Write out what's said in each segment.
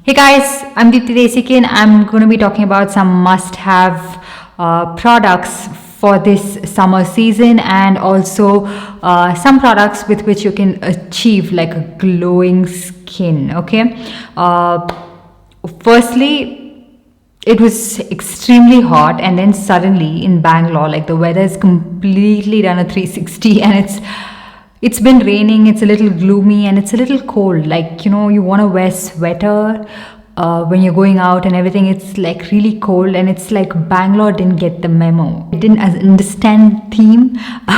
Hey guys, I'm Deepthi Desikan. I'm going to be talking about some must-have products for this summer season, and also some products with which you can achieve like a glowing skin. Okay. Firstly, it was extremely hot, and then suddenly in Bangalore, like the weather is completely done a 360, and it's been raining, it's a little gloomy, and it's a little cold. Like, you want to wear sweater when you're going out and everything. It's like really cold, and it's like Bangalore didn't get the memo. It didn't understand theme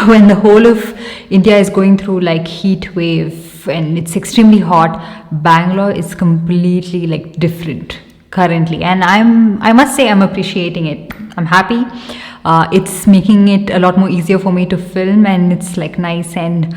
when the whole of India is going through like heat wave and it's extremely hot. Bangalore is completely like different currently, and I must say I'm appreciating it. I'm happy. It's making it a lot more easier for me to film, and it's like nice and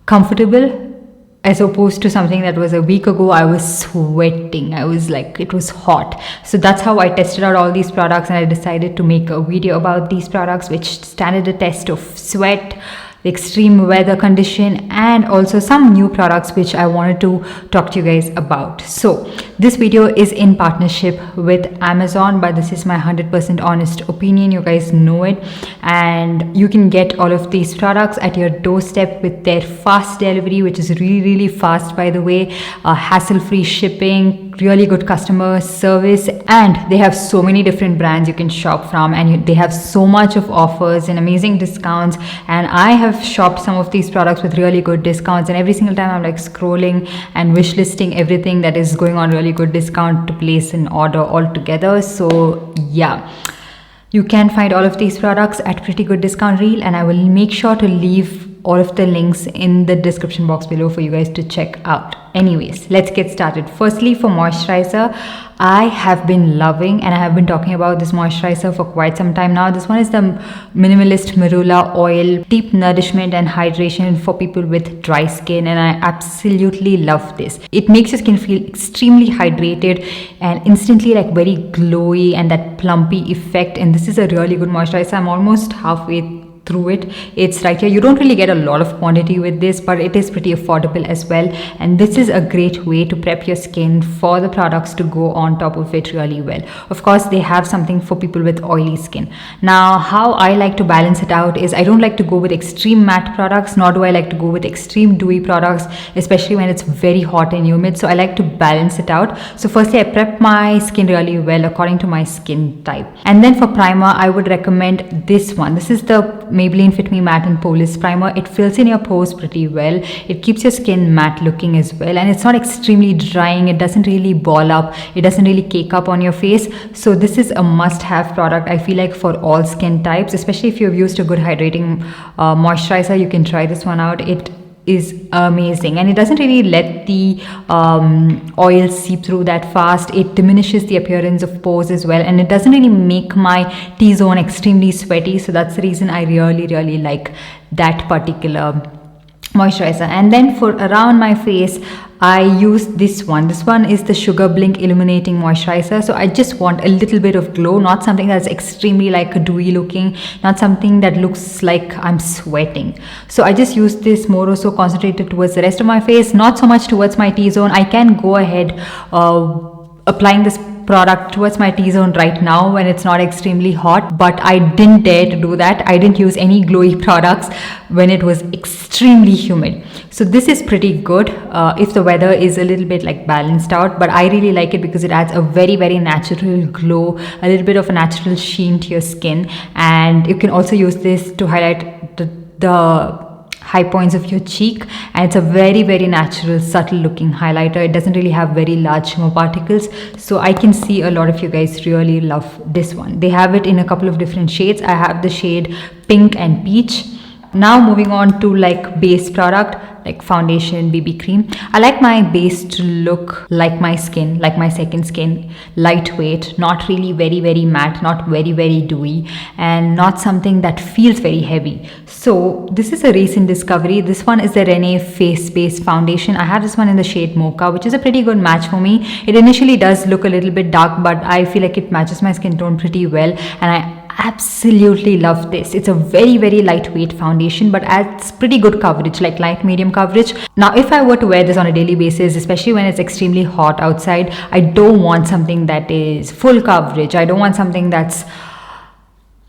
comfortable, as opposed to something that was a week ago. I was sweating. I was like, it was hot. So that's how I tested out all these products, and I decided to make a video about these products which stand the test of sweat, the extreme weather condition, and also some new products which I wanted to talk to you guys about. So this video is in partnership with Amazon, but this is my 100% honest opinion. You guys know it, and you can get all of these products at your doorstep with their fast delivery, which is really fast, by the way. Hassle-free shipping, really good customer service, and they have so many different brands you can shop from, and they have so much of offers and amazing discounts. And I have shopped some of these products with really good discounts, and every single time I'm like scrolling and wish listing everything that is going on really good discount to place an order altogether. So yeah, you can find all of these products at pretty good discount reel, and I will make sure to leave all of the links in the description box below for you guys to check out. Anyways, let's get started. Firstly, for moisturizer, I have been loving, and I have been talking about this moisturizer for quite some time now. This one is the Minimalist Marula Oil, deep nourishment and hydration for people with dry skin, and I absolutely love this. It makes your skin feel extremely hydrated and instantly like very glowy and that plumpy effect, and this is a really good moisturizer. I'm almost halfway through it. It's right here. You don't really get a lot of quantity with this, but it is pretty affordable as well, and this is a great way to prep your skin for the products to go on top of it really well. Of course, they have something for people with oily skin. Now, how I like to balance it out is I don't like to go with extreme matte products, nor do I like to go with extreme dewy products, especially when it's very hot and humid. So I like to balance it out. So firstly, I prep my skin really well according to my skin type, and then for primer, I would recommend this one. This is the Maybelline Fit Me Matte and Polish Primer. It fills in your pores pretty well. It keeps your skin matte looking as well, and it's not extremely drying. It doesn't really ball up. It doesn't really cake up on your face. So this is a must-have product, I feel like, for all skin types, especially if you've used a good hydrating moisturizer. You can try this one out. It is amazing, and it doesn't really let the oil seep through that fast. It diminishes the appearance of pores as well, and it doesn't really make my T-zone extremely sweaty. So that's the reason I really like that particular moisturizer. And then for around my face, I use this one. This one is the Sugar Blink Illuminating Moisturizer. So I just want a little bit of glow, not something that's extremely like dewy looking, not something that looks like I'm sweating. So I just use this more or so concentrated towards the rest of my face, not so much towards my T-zone. I can go ahead applying this product towards my T-zone right now when it's not extremely hot, but I didn't dare to do that. I didn't use any glowy products when it was extremely humid. So this is pretty good if the weather is a little bit like balanced out, but I really like it because it adds a very natural glow, a little bit of a natural sheen to your skin. And you can also use this to highlight the high points of your cheek, and it's a very natural, subtle looking highlighter. It doesn't really have very large shimmer particles, so I can see a lot of you guys really love this one. They have it in a couple of different shades. I have the shade Pink and Peach. Now moving on to like base product, like foundation, BB cream. I like my base to look like my skin, like my second skin, lightweight, not really very matte, not very dewy, and not something that feels very heavy. So this is a recent discovery. This one is the RENEE Face Base Foundation. I have this one in the shade Mocha, which is a pretty good match for me. It initially does look a little bit dark, but I feel like it matches my skin tone pretty well, and I absolutely love this. It's a very, very lightweight foundation, but adds pretty good coverage, like light medium coverage. Now, if I were to wear this on a daily basis, especially when it's extremely hot outside, I don't want something that is full coverage. I don't want something that's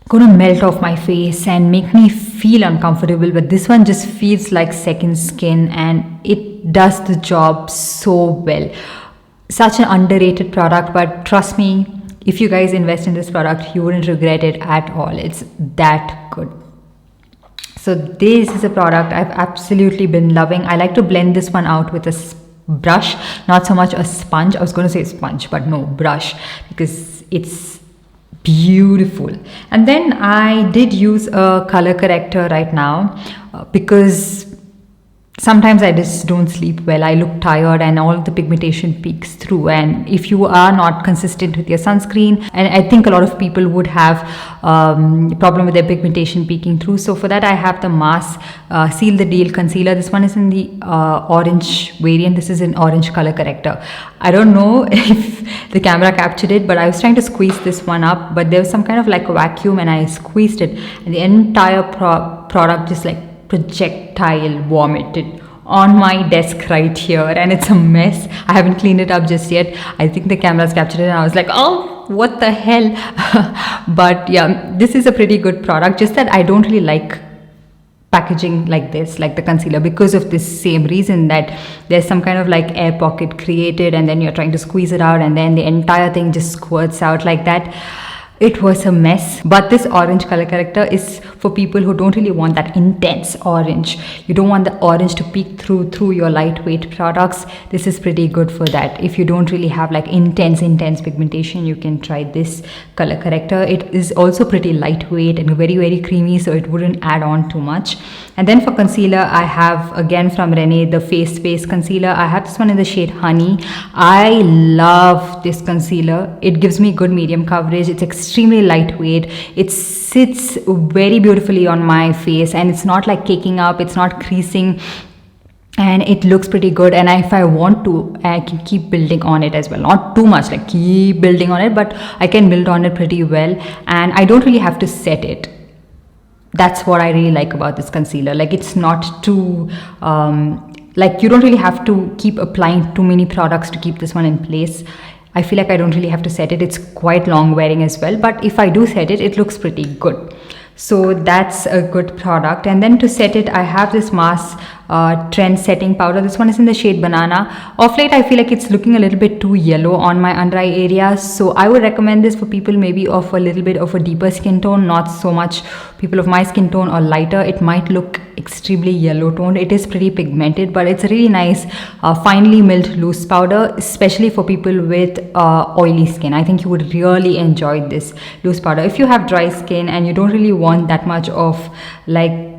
gonna melt off my face and make me feel uncomfortable, but this one just feels like second skin and it does the job so well. Such an underrated product, but trust me, if you guys invest in this product, you wouldn't regret it at all. It's that good. So this is a product I've absolutely been loving. I like to blend this one out with a brush, not so much a sponge. I was going to say sponge, but no, brush, because it's beautiful. And then I did use a color corrector right now because sometimes I just don't sleep well. I look tired and all the pigmentation peeks through. And if you are not consistent with your sunscreen, and I think a lot of people would have problem with their pigmentation peeking through. So for that, I have the Mass Seal the Deal concealer. This one is in the orange variant. This is an orange color corrector. I don't know if the camera captured it, but I was trying to squeeze this one up, but there was some kind of like a vacuum and I squeezed it, and the entire product just like projectile vomited on my desk right here, and it's a mess. I haven't cleaned it up just yet. I think the camera's captured it and I was like, oh, what the hell. But yeah, this is a pretty good product, just that I don't really like packaging like this, like the concealer, because of this same reason, that there's some kind of like air pocket created and then you're trying to squeeze it out and then the entire thing just squirts out like that. It was a mess. But this orange color corrector is for people who don't really want that intense orange. You don't want the orange to peek through your lightweight products. This is pretty good for that. If you don't really have like intense pigmentation, you can try this color corrector. It is also pretty lightweight and very, very creamy, so it wouldn't add on too much. And then for concealer, I have again from RENEE the Face Space concealer. I have this one in the shade Honey. I love this concealer. It gives me good medium coverage. It's extremely lightweight. It sits very beautifully on my face and it's not like caking up, it's not creasing, and it looks pretty good. And if I want to, I can keep building on it as well. Not too much, like keep building on it, but I can build on it pretty well, and I don't really have to set it. That's what I really like about this concealer. Like, it's not too like, you don't really have to keep applying too many products to keep this one in place. I feel like I don't really have to set it. It's quite long wearing as well, but if I do set it, it looks pretty good. So that's a good product. And then to set it, I have this Mass Trend setting powder. This one is in the shade Banana. Of late, I feel like it's looking a little bit too yellow on my under eye areas, so I would recommend this for people maybe of a little bit of a deeper skin tone, not so much people of my skin tone or lighter. It might look extremely yellow toned. It is pretty pigmented, but it's a really nice finely milled loose powder, especially for people with oily skin. I think you would really enjoy this loose powder. If you have dry skin and you don't really want that much of like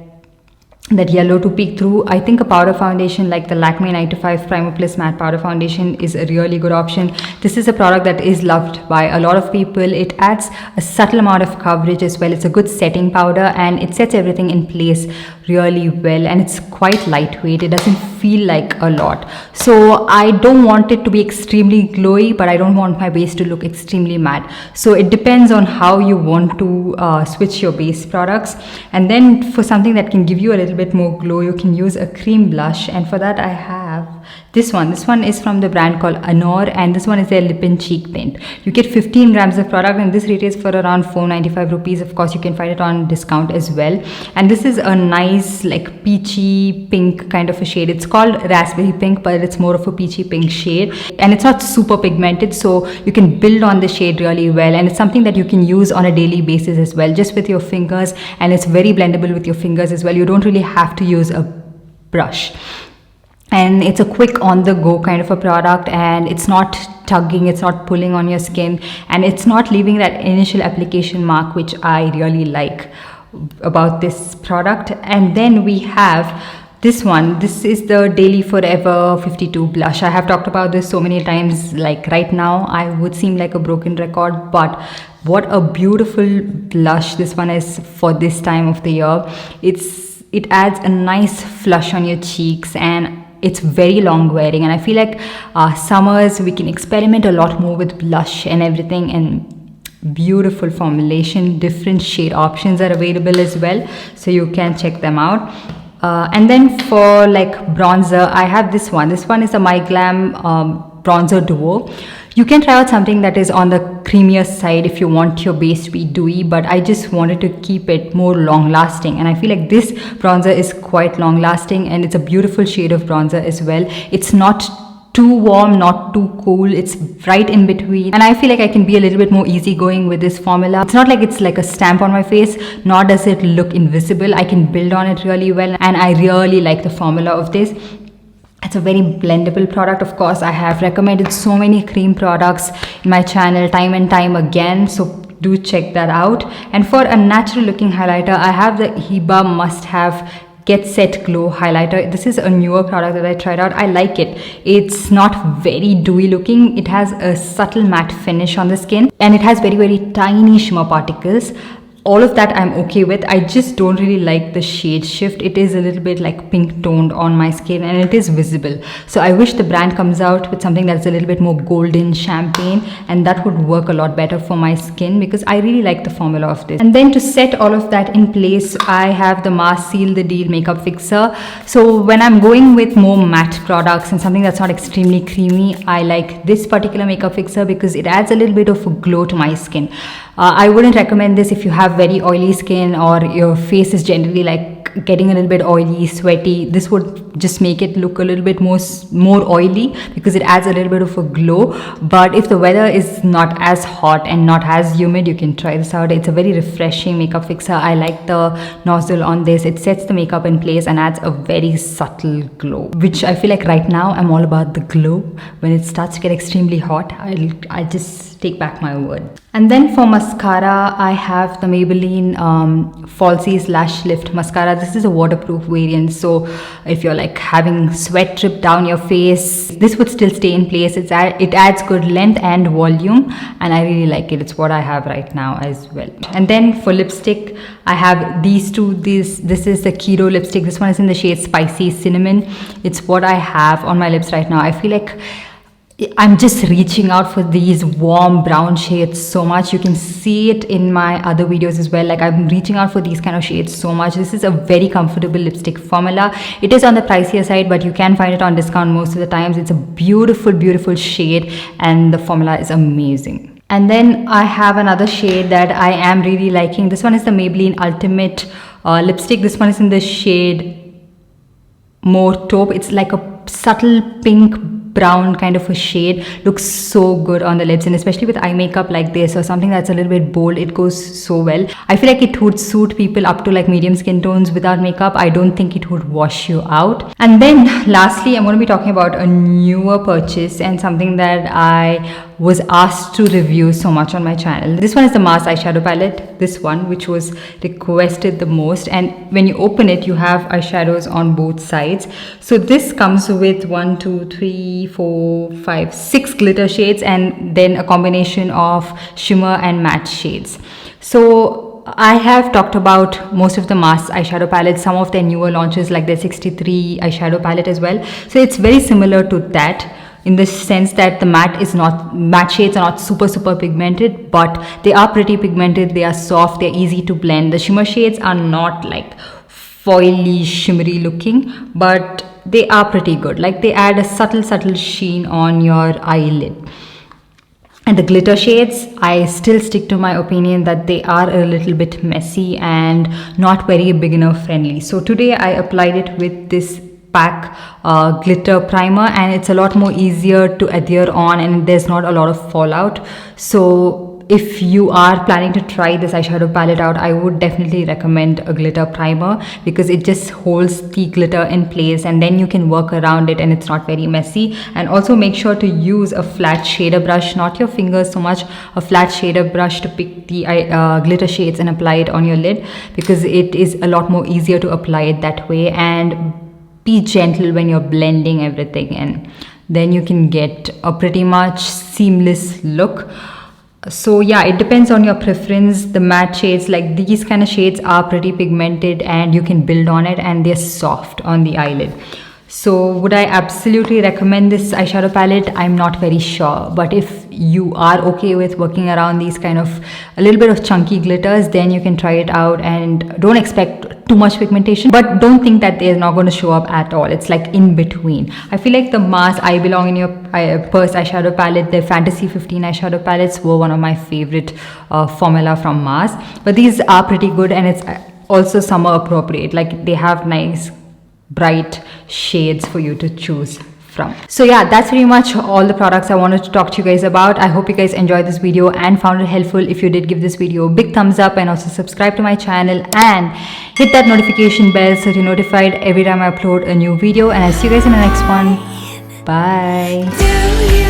that yellow to peek through, I think a powder foundation like the Lakme 95 Primer Plus Matte Powder Foundation is a really good option. This is a product that is loved by a lot of people. It adds a subtle amount of coverage as well. It's a good setting powder and it sets everything in place really well, and it's quite lightweight. It doesn't feel like a lot. So I don't want it to be extremely glowy, but I don't want my base to look extremely matte. So it depends on how you want to switch your base products. And then for something that can give you a little bit more glow, you can use a cream blush, and for that I have this one. This one is from the brand called Anour, and this one is their lip and cheek tint. You get 15 grams of product, and this retails for around 495 rupees. Of course, you can find it on discount as well. And this is a nice like peachy pink kind of a shade. It's called raspberry pink, but it's more of a peachy pink shade, and it's not super pigmented, so you can build on the shade really well. And it's something that you can use on a daily basis as well, just with your fingers, and it's very blendable with your fingers as well. You don't really have to use a brush. And it's a quick on the go kind of a product, and it's not tugging, it's not pulling on your skin, and it's not leaving that initial application mark, which I really like about this product. And then we have this one. This is the Daily Forever 52 blush. I have talked about this so many times, like right now I would seem like a broken record, but what a beautiful blush this one is for this time of the year. It adds a nice flush on your cheeks, and it's very long wearing, and I feel like summers we can experiment a lot more with blush and everything, and beautiful formulation. Different shade options are available as well, so you can check them out. And then for like bronzer, I have this one. This one is a My Glam bronzer duo. You can try out something that is on the creamier side if you want your base to be dewy, but I just wanted to keep it more long lasting, and I feel like this bronzer is quite long lasting, and it's a beautiful shade of bronzer as well. It's not too warm, not too cool, it's right in between, and I feel like I can be a little bit more easygoing with this formula. It's not like it's like a stamp on my face, nor does it look invisible. I can build on it really well, and I really like the formula of this. It's a very blendable product. Of course, I have recommended so many cream products in my channel time and time again, so do check that out. And for a natural looking highlighter, I have the Hiba Must Have Get Set Glow highlighter. This is a newer product that I tried out. I like it. It's not very dewy looking. It has a subtle matte finish on the skin, and it has very tiny shimmer particles. All of that I'm okay with. I just don't really like the shade shift. It is a little bit like pink toned on my skin, and it is visible. So I wish the brand comes out with something that's a little bit more golden champagne, and that would work a lot better for my skin, because I really like the formula of this. And then to set all of that in place, I have the Mars Seal the Deal makeup fixer. So when I'm going with more matte products and something that's not extremely creamy, I like this particular makeup fixer because it adds a little bit of a glow to my skin. I wouldn't recommend this if you have very oily skin or your face is generally like getting a little bit oily, sweaty. This would just make it look a little bit more oily because it adds a little bit of a glow. But if the weather is not as hot and not as humid, you can try this out. It's a very refreshing makeup fixer. I like the nozzle on this. It sets the makeup in place and adds a very subtle glow, which I feel like right now I'm all about the glow. When it starts to get extremely hot, I just take back my word. And then for mascara, I have the Maybelline Falsies Lash Lift Mascara. This is a waterproof variant, so if you're like having sweat drip down your face, this would still stay in place. It adds good length and volume, and I really like it. It's what I have right now as well. And then for lipstick, I have these two. This is the Kiro lipstick. This one is in the shade Spicy Cinnamon. It's what I have on my lips right now. I feel like I'm just reaching out for these warm brown shades so much. You can see it in my other videos as well. Like, I'm reaching out for these kind of shades so much. This is a very comfortable lipstick formula. It is on the pricier side, but you can find it on discount most of the times. It's a beautiful shade, and the formula is amazing. And then I have another shade that I am really liking. This one is the Maybelline Ultimate lipstick. This one is in the shade More Taupe. It's like a subtle pink brown kind of a shade. Looks so good on the lips, and especially with eye makeup like this or something that's a little bit bold, it goes so well. I feel like it would suit people up to like medium skin tones without makeup. I don't think it would wash you out. And then lastly, I'm going to be talking about a newer purchase and something that I was asked to review so much on my channel. This one is the Mars eyeshadow palette, this one, which was requested the most, and when you open it, you have eyeshadows on both sides. So this comes with 1, 2, 3, 4, 5, 6 glitter shades, and then a combination of shimmer and matte shades. So I have talked about most of the Mars eyeshadow palettes, some of their newer launches like the 63 eyeshadow palette as well. So it's very similar to that, in the sense that the matte shades are not super pigmented, but they are pretty pigmented. They are soft, they're easy to blend. The shimmer shades are not like foily shimmery looking, but they are pretty good. Like, they add a subtle sheen on your eyelid. And the glitter shades, I still stick to my opinion that they are a little bit messy and not very beginner friendly. So today I applied it with this pack glitter primer, and it's a lot more easier to adhere on, and there's not a lot of fallout. So if you are planning to try this eyeshadow palette out, I would definitely recommend a glitter primer, because it just holds the glitter in place and then you can work around it and it's not very messy. And also make sure to use a flat shader brush, not your fingers so much, a flat shader brush to pick the glitter shades and apply it on your lid, because it is a lot more easier to apply it that way. And be gentle when you're blending everything, and then you can get a pretty much seamless look. So yeah, it depends on your preference. The matte shades, like these kind of shades, are pretty pigmented and you can build on it, and they're soft on the eyelid. So would I absolutely recommend this eyeshadow palette? I'm not very sure, but if you are okay with working around these kind of a little bit of chunky glitters, then you can try it out, and don't expect too much pigmentation, but don't think that they're not going to show up at all. It's like in between. I feel like the Mars I Belong in Your Purse eyeshadow palette, the Fantasy 15 eyeshadow palettes were one of my favorite formula from Mars, but these are pretty good, and it's also summer appropriate. Like they have nice bright shades for you to choose from. So yeah, that's pretty much all the products I wanted to talk to you guys about. I hope you guys enjoyed this video and found it helpful. If you did, give this video a big thumbs up, and also subscribe to my channel and hit that notification bell so you're notified every time I upload a new video. And I'll see you guys in the next one. Bye.